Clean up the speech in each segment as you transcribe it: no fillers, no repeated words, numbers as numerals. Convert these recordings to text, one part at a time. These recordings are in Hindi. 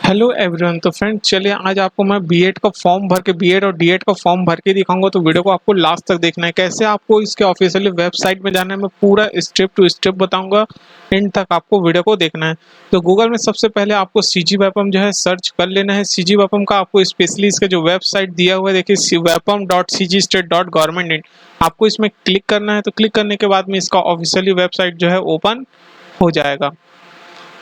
Hello everyone. तो फ्रेंड चलिए आज आपको मैं बीएड का फॉर्म भर के बीएड और डीएड का फॉर्म भर के दिखाऊंगा। तो वीडियो को आपको लास्ट तक देखना है। कैसे आपको इसके ऑफिशियली वेबसाइट में जाना है मैं पूरा स्टेप टू स्टेप बताऊंगा। एंड तक आपको वीडियो को देखना है। तो गूगल में सबसे पहले आपको सीजी वेपम जो है सर्च कर लेना है। सीजी वेपम का आपको स्पेशली इसका जो वेबसाइट दिया हुआ है देखिए wapam.cgstate.gov.in। आपको इसमें क्लिक करना है। तो क्लिक करने के बाद में इसका ऑफिशियली वेबसाइट जो है ओपन हो जाएगा।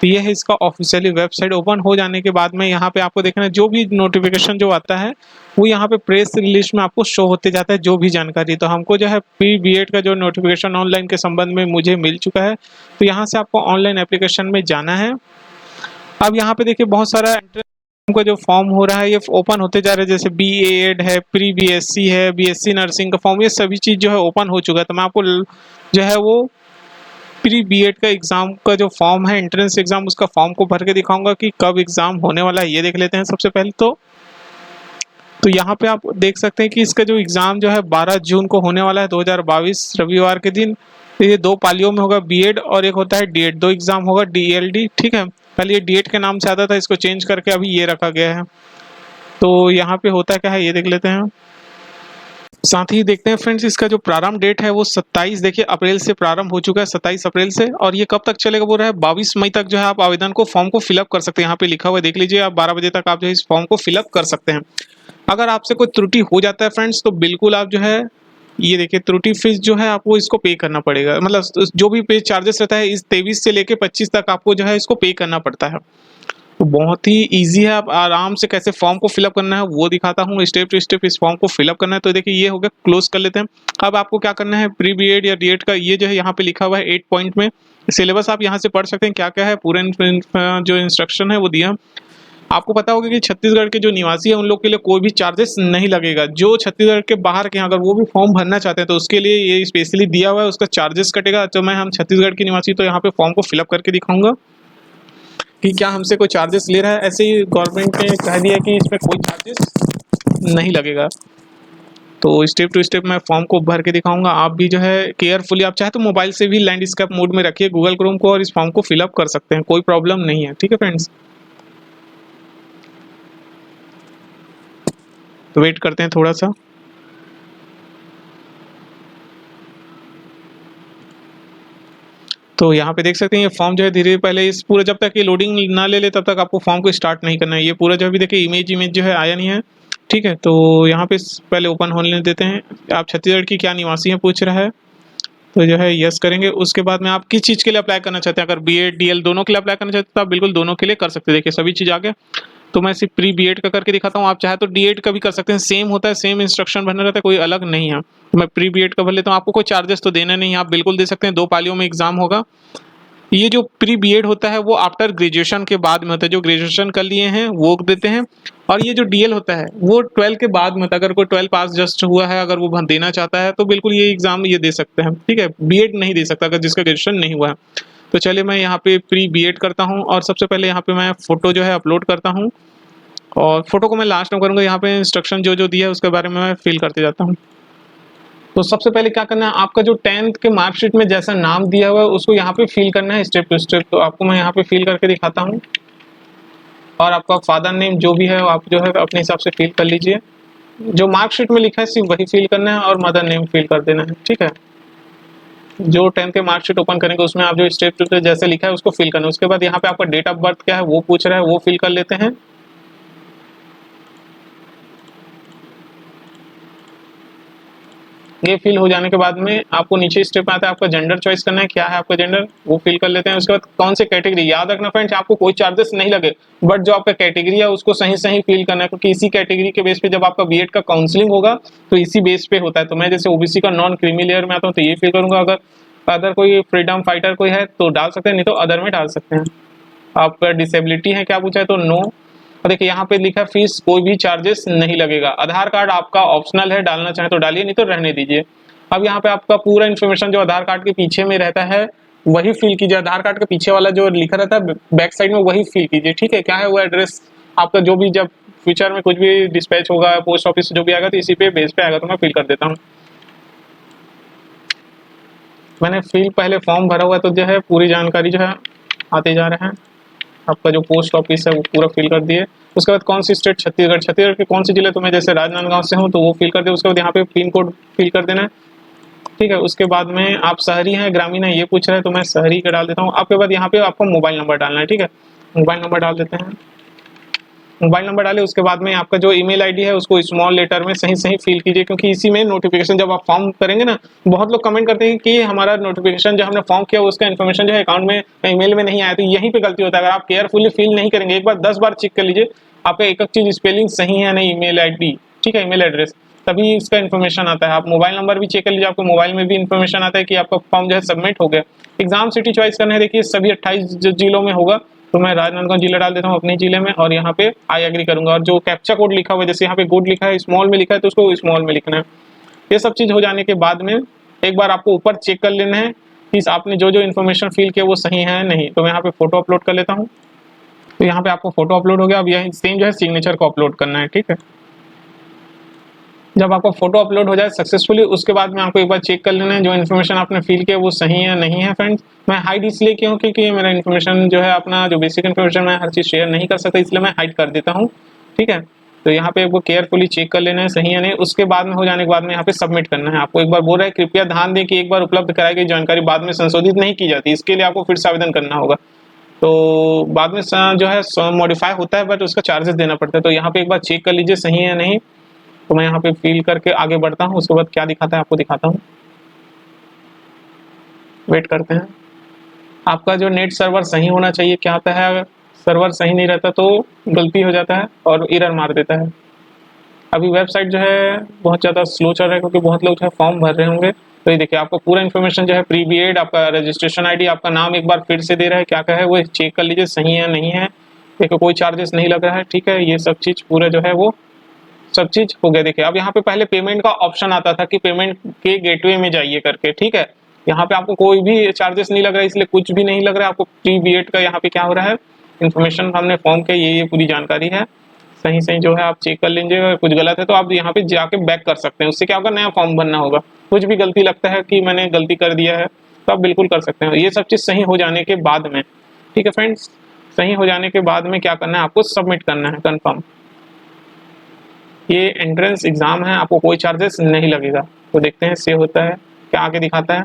तो ये है इसका ऑफिशियली वेबसाइट। ओपन हो जाने के बाद में यहाँ पे आपको देखना है जो भी नोटिफिकेशन जो आता है वो यहाँ पे प्रेस रिलीज में आपको शो होते जाता है जो भी जानकारी। तो हमको जो है प्री बीएड का जो नोटिफिकेशन ऑनलाइन के संबंध में मुझे मिल चुका है। तो यहाँ से आपको ऑनलाइन एप्लीकेशन में जाना है। अब यहाँ पे देखिए बहुत सारा का जो फॉर्म हो रहा है ये ओपन होते जा रहे हैं। जैसे बी एड है, प्री बीएससी है, बीएससी नर्सिंग का फॉर्म, ये सभी चीज जो है ओपन हो चुका है। तो मैं आपको जो है वो प्री बीएड का एग्जाम का जो फॉर्म है एंट्रेंस एग्जाम उसका फॉर्म को भर के दिखाऊंगा कि कब एग्जाम होने वाला है। ये देख लेते हैं सबसे पहले। तो यहाँ पे आप देख सकते हैं कि इसका जो एग्जाम जो है 12 जून को होने वाला है 2022 रविवार के दिन। तो ये दो पालियों में होगा, बीएड और एक होता है डीएड। दो एग्जाम होगा डीएलडी, ठीक है। पहले ये डीएड के नाम से आता था, इसको चेंज करके अभी ये रखा गया है। तो यहाँ पे होता क्या है ये देख लेते हैं। साथ ही देखते हैं फ्रेंड्स इसका जो प्रारंभ डेट है वो 27 देखिए अप्रैल से प्रारंभ हो चुका है, 27 अप्रैल से। और ये कब तक चलेगा वो रहा है 22 मई तक जो है आप आवेदन को फॉर्म को फिलअप कर सकते हैं। यहाँ पे लिखा हुआ है देख लीजिए, आप 12 बजे तक आप जो है इस फॉर्म को फिलअप कर सकते हैं। अगर आपसे कोई त्रुटि हो जाता है फ्रेंड्स तो बिल्कुल आप जो है ये देखिए त्रुटि फीस जो है आपको इसको पे करना पड़ेगा। मतलब जो भी पे चार्जेस रहता है इस 23 से लेके 25 तक आपको जो है इसको पे करना पड़ता है। तो बहुत ही इजी है। आप आराम से कैसे फॉर्म को फिलअप करना है वो दिखाता हूँ स्टेप टू स्टेप। इस फॉर्म को फिलअप करना है तो देखिए ये हो गया, क्लोज कर लेते हैं। अब आपको क्या करना है प्री बीएड या डीएड का ये जो है यहाँ पे लिखा हुआ है 8 पॉइंट में सिलेबस आप यहाँ से पढ़ सकते हैं क्या क्या है। पूरा जो इंस्ट्रक्शन है वो दिया। आपको पता होगा कि छत्तीसगढ़ के जो निवासी है उन लोग के लिए कोई भी चार्जेस नहीं लगेगा। जो छत्तीसगढ़ के बाहर के अगर वो भी फॉर्म भरना चाहते हैं तो उसके लिए ये स्पेशली दिया हुआ है, उसका चार्जेस कटेगा। तो मैं हम छत्तीसगढ़ के निवासी तो यहाँ पे फॉर्म को फिलअप करके दिखाऊंगा कि क्या हमसे कोई चार्जेस ले रहा है। ऐसे ही गवर्नमेंट ने कह दिया कि इसमें कोई चार्जेस नहीं लगेगा। तो स्टेप टू स्टेप मैं फॉर्म को भर के दिखाऊंगा। आप भी जो है केयरफुली आप चाहे तो मोबाइल से भी लैंडस्केप मोड में रखिए गूगल क्रोम को और इस फॉर्म को फिलअप कर सकते हैं, कोई प्रॉब्लम नहीं है। ठीक है फ्रेंड्स, तो वेट करते हैं थोड़ा सा। तो यहाँ पे देख सकते हैं ये फॉर्म जो है धीरे पहले इस पूरा जब तक ये लोडिंग ना ले ले तब तक आपको फॉर्म को स्टार्ट नहीं करना है। ये पूरा जो भी देखिए इमेज जो है आया नहीं है, ठीक है। तो यहाँ पे पहले ओपन होने देते हैं। आप छत्तीसगढ़ की क्या निवासी हैं पूछ रहा है, तो जो है यस करेंगे। उसके बाद में आप किस चीज़ के लिए अप्लाई करना चाहते हैं, अगर बीएड डीएल दोनों के लिए अप्लाई करना चाहते हैं तो आप बिल्कुल दोनों के लिए कर सकते हैं। देखिए सभी चीज़ आ गया। तो मैं सिर्फ प्री बीएड का करके दिखाता हूँ, आप चाहे तो डीएड का भी कर सकते हैं। सेम होता है, सेम इंस्ट्रक्शन भरना रहता है, कोई अलग नहीं है। तो मैं प्री बीएड का भर लेता हूँ। आपको कोई चार्जेस तो देना नहीं है, आप बिल्कुल दे सकते हैं। 2 पालियों में एग्जाम होगा। ये जो प्री बीएड होता है वो आफ्टर ग्रेजुएशन के बाद में होता है। जो ग्रेजुएशन कर लिए हैं वो देते हैं। और ये जो डीएल होता है वो 12 के बाद में होता है। अगर कोई 12 पास जस्ट हुआ है अगर वो देना चाहता है तो बिल्कुल ये एग्जाम ये दे सकते हैं, ठीक है। बीएड नहीं दे सकता अगर जिसका ग्रेजुएशन नहीं हुआ है। तो चलिए मैं यहाँ पे प्री बीएड करता हूँ और सबसे पहले यहाँ पे मैं फोटो जो है अपलोड करता हूँ। और फोटो को मैं लास्ट में करूँगा। यहाँ पे इंस्ट्रक्शन जो जो दिया है उसके बारे में मैं फिल करते जाता हूँ। तो सबसे पहले क्या करना है, आपका जो 10th के मार्कशीट में जैसा नाम दिया हुआ है उसको यहाँ पे फिल करना है स्टेप टू स्टेप। तो आपको मैं यहाँ पे फिल करके दिखाता हूँ। और आपका फादर नेम जो भी है आप जो है अपने हिसाब से फिल कर लीजिए। जो मार्कशीट में लिखा है सिर्फ वही फिल करना है और मदर नेम फिल कर देना है, ठीक है। जो 10th के मार्कशीट ओपन करेंगे उसमें आप जो स्टेप टू स्टेप जैसे लिखा है उसको फिल करना है। उसके बाद यहाँ पे आपका डेट ऑफ बर्थ क्या है वो पूछ रहा है, वो फिल कर लेते हैं। ये फिल हो जाने के बाद में आपको नीचे स्टेप आता है, आपका जेंडर चॉइस करना है, क्या है आपका जेंडर वो फिल कर लेते हैं। उसके बाद कौन से कैटेगरी, याद रखना फ्रेंड्स आपको कोई चार्जेस नहीं लगे, बट जो आपका कैटेगरी है उसको सही सही फिल करना है। क्योंकि इसी कैटेगरी के बेस पे जब आपका बीएड का काउंसलिंग होगा तो इसी बेस पे होता है। तो मैं जैसे ओबीसी का नॉन क्रीमी लेयर में आता हूँ तो ये फिल करूंगा। अगर अदर कोई फ्रीडम फाइटर कोई है तो डाल सकते हैं, नहीं तो अदर में डाल सकते हैं। आपका डिसेबिलिटी है क्या पूछा है तो नो। और देखिए यहाँ पे लिखा फीस कोई भी चार्जेस नहीं लगेगा। आधार कार्ड आपका ऑप्शनल है, डालना चाहे तो डालिए नहीं तो रहने दीजिए। अब यहाँ पे आपका पूरा इन्फॉर्मेशन जो आधार कार्ड के पीछे में रहता है वही फिल कीजिए। आधार कार्ड के पीछे वाला जो लिखा रहता है बैक साइड में वही फिल कीजिए, ठीक है। क्या है वो एड्रेस आपका जो भी जब फ्यूचर में कुछ भी डिस्पैच होगा पोस्ट ऑफिस से जो भी आएगा तो इसी पे बेस पे आएगा। तो मैं फिल कर देता हूँ। मैंने फिल पहले फॉर्म भरा हुआ है तो जो है पूरी जानकारी जो है आते जा रहे हैं। आपका जो पोस्ट ऑफिस है वो पूरा फिल कर दिए। उसके बाद कौन सी स्टेट, छत्तीसगढ़, छत्तीसगढ़ के कौन से जिले, तो मैं जैसे राजनांदगांव से हूँ तो वो फिल कर दिया। उसके बाद यहाँ पे पिन कोड फिल कर देना है, ठीक है। उसके बाद में आप शहरी हैं ग्रामीण है ये पूछ रहा है, तो मैं शहरी का डाल देता हूँ। आपके बाद यहाँ पे आपको मोबाइल नंबर डालना है, ठीक है। मोबाइल नंबर डाल देते हैं। मोबाइल नंबर डाले, उसके बाद में आपका जो ईमेल आईडी है उसको स्मॉल लेटर में सही सही फिल कीजिए, क्योंकि इसी में नोटिफिकेशन जब आप फॉर्म करेंगे ना, बहुत लोग कमेंट करते हैं कि हमारा नोटिफिकेशन जो हमने फॉर्म किया उसका इन्फॉर्मेशन जो है अकाउंट में ईमेल में नहीं आया, तो यहीं पे गलती होता है। अगर आप केयरफुली फिल नहीं करेंगे, एक बार 10 बार चेक कर लीजिए आपका एक एक चीज स्पेलिंग सही है नहीं, ईमेल आईडी, ठीक है, ईमेल एड्रेस, तभी इसका इन्फॉर्मेशन आता है। आप मोबाइल नंबर भी चेक कर लीजिए, आपको मोबाइल में भी इन्फॉर्मेशन आता है कि आपका फॉर्म जो है सबमिट हो गया। एग्जाम सिटी चॉइस करना है, देखिए सभी 28 जिलों में होगा, तो मैं राजनांदगांव जिला डाल देता हूँ अपने जिले में, और यहाँ पे आई एग्री करूंगा। और जो कैप्चा कोड लिखा हुआ है, जैसे यहाँ पे कोड लिखा है स्मॉल में लिखा है तो उसको स्मॉल में लिखना है। ये सब चीज हो जाने के बाद में एक बार आपको ऊपर चेक कर लेना है कि आपने जो जो इन्फॉर्मेशन फिल किया वो सही है नहीं। तो मैं यहाँ पे फोटो अपलोड कर लेता हूँ। तो यहाँ पे आपको फोटो अपलोड हो गया। अब यही सेम जो है सिग्नेचर को अपलोड करना है, ठीक है। जब आपका फोटो अपलोड हो जाए सक्सेसफुली, उसके बाद में आपको एक बार चेक कर लेना है जो इन्फॉर्मेशन आपने फिल किया वो सही है नहीं है। फ्रेंड्स, मैं हाइड इसलिए क्यों, क्योंकि मेरा इन्फॉर्मेशन जो है अपना जो बेसिक इन्फॉर्मेशन मैं हर चीज शेयर नहीं कर सकता, इसलिए मैं हाइड कर देता हूँ, ठीक है। तो यहाँ पे आपको केयरफुली चेक कर लेना है सही है नहीं। उसके बाद में हो जाने के बाद में यहाँ पे सबमिट करना है। आपको एक बार बोल रहा है कृपया ध्यान दें कि एक बार उपलब्ध कराई गई जानकारी बाद में संशोधित नहीं की जाती, इसके लिए आपको फिर से आवेदन करना होगा। तो बाद में जो है मॉडिफाई होता है बट उसका चार्जेस देना पड़ता है। तो यहाँ पे एक बार चेक कर लीजिए सही है नहीं। तो मैं यहाँ पे फिल करके आगे बढ़ता हूँ। उसके बाद क्या दिखाता है आपको दिखाता हूँ, वेट करते हैं। आपका जो नेट सर्वर सही होना चाहिए, क्या आता है अगर सर्वर सही नहीं रहता तो गलती हो जाता है और एरर मार देता है। अभी वेबसाइट जो है बहुत ज़्यादा स्लो चल रहा है क्योंकि बहुत लोग जो है फॉर्म भर रहे होंगे। तो ये देखिए आपको पूरा इन्फॉर्मेशन जो है प्री बीएड, आपका रजिस्ट्रेशन आईडी, आपका नाम एक बार फिर से दे रहा है, क्या क्या है वो चेक कर लीजिए सही है नहीं है। देखिए कोई चार्जेस नहीं लग रहा है, ठीक है। ये सब चीज़ पूरा जो है वो सब चीज हो गया। देखिए अब यहाँ पे पहले पेमेंट का ऑप्शन आता था कि पेमेंट के गेटवे में जाइए करके, ठीक है। यहाँ पे आपको कोई भी चार्जेस नहीं लग रहा है, इसलिए कुछ भी नहीं लग रहा है आपको। प्री बीएड का यहाँ पे क्या हो रहा है, इन्फॉर्मेशन हमने फॉर्म के ये पूरी जानकारी है, सही सही जो है आप चेक कर लीजिएगा। कुछ गलत है तो आप यहाँ पे जाके बैक कर सकते हैं, उससे क्या होगा नया फॉर्म भरना होगा। कुछ भी गलती लगता है कि मैंने गलती कर दिया है तो आप बिल्कुल कर सकते हैं। ये सब चीज सही हो जाने के बाद में, ठीक है फ्रेंड्स, सही हो जाने के बाद में क्या करना है, आपको सबमिट करना है कन्फर्म। ये एंट्रेंस एग्जाम है, आपको कोई चार्जेस नहीं लगेगा। तो देखते हैं सेव होता है क्या आगे दिखाता है।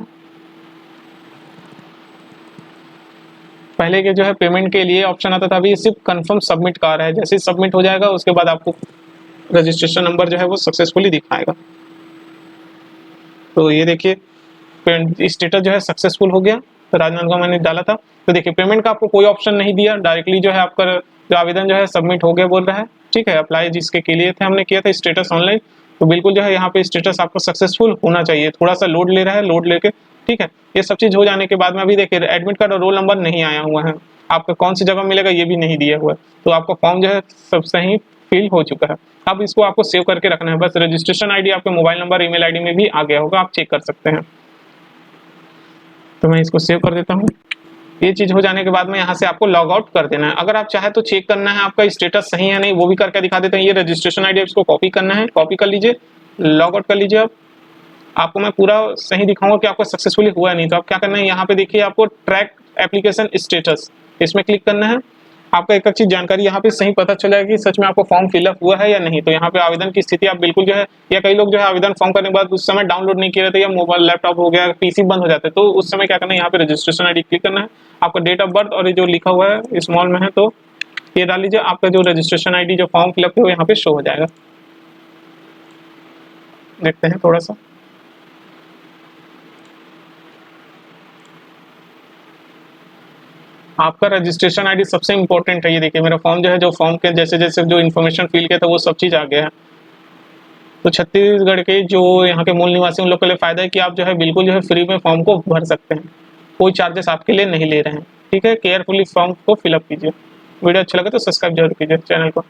पहले के जो है पेमेंट के लिए ऑप्शन आता था, अभी सिर्फ कंफर्म सबमिट का आ रहा है। जैसे ही सबमिट हो जाएगा उसके बाद आपको रजिस्ट्रेशन नंबर जो है वो सक्सेसफुली दिखाएगा। तो ये देखिए स्टेटस जो है सक्सेसफुल हो गया। तो राजनांदगांव मैंने डाला था। तो देखिए पेमेंट का आपको कोई ऑप्शन नहीं दिया, डायरेक्टली जो है आपका जो आवेदन जो है सबमिट हो गया बोल रहा है, ठीक है। अप्लाई जिसके के लिए थे हमने किया था स्टेटस ऑनलाइन, तो बिल्कुल जो है यहाँ पे स्टेटस आपका सक्सेसफुल होना चाहिए। थोड़ा सा लोड ले रहा है, लोड लेके, ठीक है। ये सब चीज हो जाने के बाद में अभी देखिए एडमिट कार्ड और रोल नंबर नहीं आया हुआ है, आपका कौन सी जगह मिलेगा ये भी नहीं दिया हुआ है। तो आपका फॉर्म जो है सब सही फिल हो चुका है। अब इसको आपको सेव करके रखना है बस। रजिस्ट्रेशन आईडी आपके मोबाइल नंबर ईमेल आईडी में भी आ गया होगा, आप चेक कर सकते हैं। तो मैं इसको सेव कर देता हूँ। ये चीज हो जाने के बाद में यहाँ से आपको लॉग आउट कर देना है। अगर आप चाहे तो चेक करना है आपका स्टेटस सही है नहीं, वो भी करके दिखा देते हैं। ये रजिस्ट्रेशन आईडी इसको कॉपी करना है, कॉपी कर लीजिए, लॉग आउट कर लीजिए। अब आपको मैं पूरा सही दिखाऊंगा कि आपको सक्सेसफुली हुआ नहीं। तो आप क्या करना है, यहाँ पे देखिए आपको ट्रैक एप्लीकेशन स्टेटस, इसमें क्लिक करना है। आपका एक चीज जानकारी यहाँ पे सही पता चल जाएगी सच में आपको फॉर्म फिलअप हुआ है या नहीं। तो यहाँ पे आवेदन की स्थिति आप बिल्कुल जो है, या कई लोग जो है आवेदन फॉर्म करने के बाद उस समय डाउनलोड नहीं किए रहते या मोबाइल लैपटॉप हो गया पीसी बंद हो जाते हैं, तो उस समय क्या करना है, यहाँ पे रजिस्ट्रेशन आईडी क्लिक करना है। आपका डेट ऑफ बर्थ और ये जो लिखा हुआ है स्मॉल में है तो ये डाल लीजिए। आपका जो रजिस्ट्रेशन आईडी जो फॉर्म फिलअप है यहाँ पे शो हो जाएगा। देखते हैं थोड़ा सा, आपका रजिस्ट्रेशन आईडी सबसे इंपॉर्टेंट है। ये देखिए मेरा फॉर्म जो है, जो फॉर्म के जैसे जैसे जो इन्फॉर्मेशन फिल किया था वो सब चीज आ गया है। तो छत्तीसगढ़ के जो यहाँ के मूल निवासी उन लोग के लिए फायदा है कि आप जो है बिल्कुल जो है फ्री में फॉर्म को भर सकते हैं, कोई चार्जेस आपके लिए नहीं ले रहे हैं, ठीक है। केयरफुली फॉर्म को फिलअप कीजिए। वीडियो अच्छा लगे तो सब्सक्राइब जरूर कीजिए चैनल को।